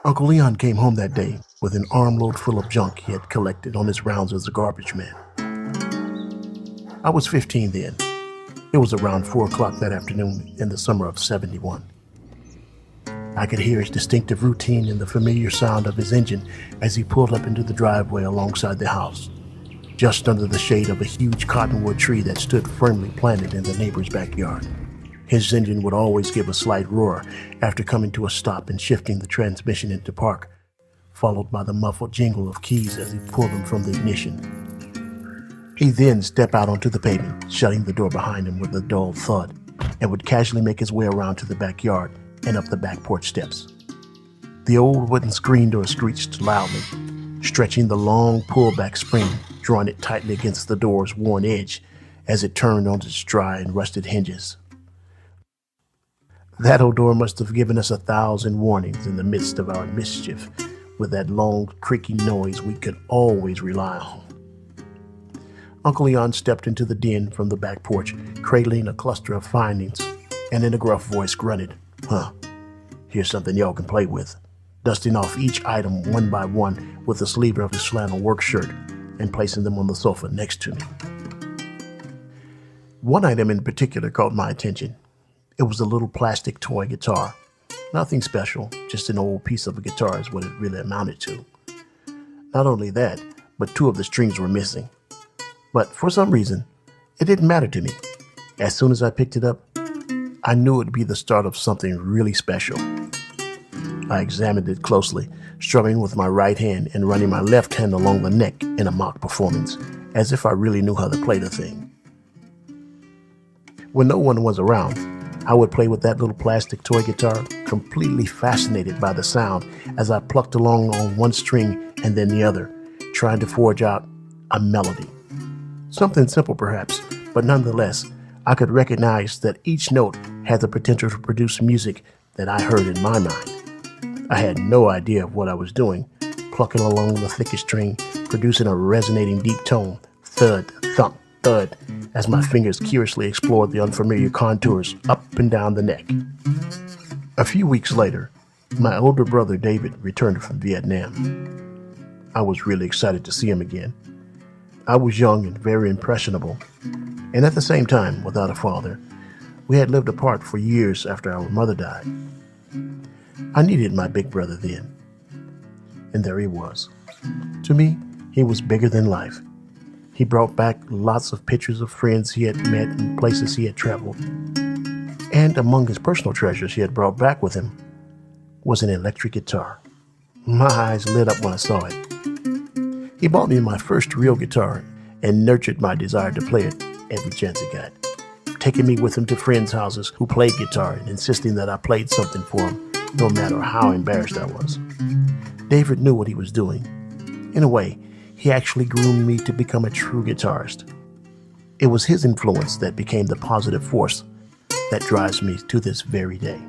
Uncle Leon came home that day with an armload full of junk he had collected on his rounds as a garbage man. I was 15 then. It was around 4 o'clock that afternoon in the summer of '71. I could hear his distinctive routine and the familiar sound of his engine as he pulled up into the driveway alongside the house, just under the shade of a huge cottonwood tree that stood firmly planted in the neighbor's backyard. His engine would always give a slight roar after coming to a stop and shifting the transmission into park, followed by the muffled jingle of keys as he pulled them from the ignition. He'd then step out onto the pavement, shutting the door behind him with a dull thud, and would casually make his way around to the backyard and up the back porch steps. The old wooden screen door screeched loudly, stretching the long pullback spring, drawing it tightly against the door's worn edge as it turned on its dry and rusted hinges. That old door must have given us 1,000 warnings in the midst of our mischief, with that long, creaking noise we could always rely on. Uncle Leon stepped into the den from the back porch, cradling a cluster of findings, and in a gruff voice grunted, "Huh, here's something y'all can play with," dusting off each item one by one with the sleeve of his flannel work shirt and placing them on the sofa next to me. One item in particular caught my attention. It was a little plastic toy guitar. Nothing special, just an old piece of a guitar is what it really amounted to. Not only that, but 2 of the strings were missing. But for some reason, it didn't matter to me. As soon as I picked it up, I knew it would be the start of something really special. I examined it closely, strumming with my right hand and running my left hand along the neck in a mock performance, as if I really knew how to play the thing. When no one was around, I would play with that little plastic toy guitar, completely fascinated by the sound as I plucked along on one string and then the other, trying to forge out a melody. Something simple perhaps, but nonetheless, I could recognize that each note had the potential to produce music that I heard in my mind. I had no idea of what I was doing, plucking along the thickest string, producing a resonating deep tone, thud, thump, thud, as my fingers curiously explored the unfamiliar contours up and down the neck. A few weeks later, my older brother David returned from Vietnam. I was really excited to see him again. I was young and very impressionable, and at the same time, without a father. We had lived apart for years after our mother died. I needed my big brother then. And there he was. To me, he was bigger than life. He brought back lots of pictures of friends he had met and places he had traveled. And among his personal treasures he had brought back with him was an electric guitar. My eyes lit up when I saw it. He bought me my first real guitar and nurtured my desire to play it every chance he got, taking me with him to friends' houses who played guitar and insisting that I played something for him, no matter how embarrassed I was. David knew what he was doing. In a way, he actually groomed me to become a true guitarist. It was his influence that became the positive force that drives me to this very day.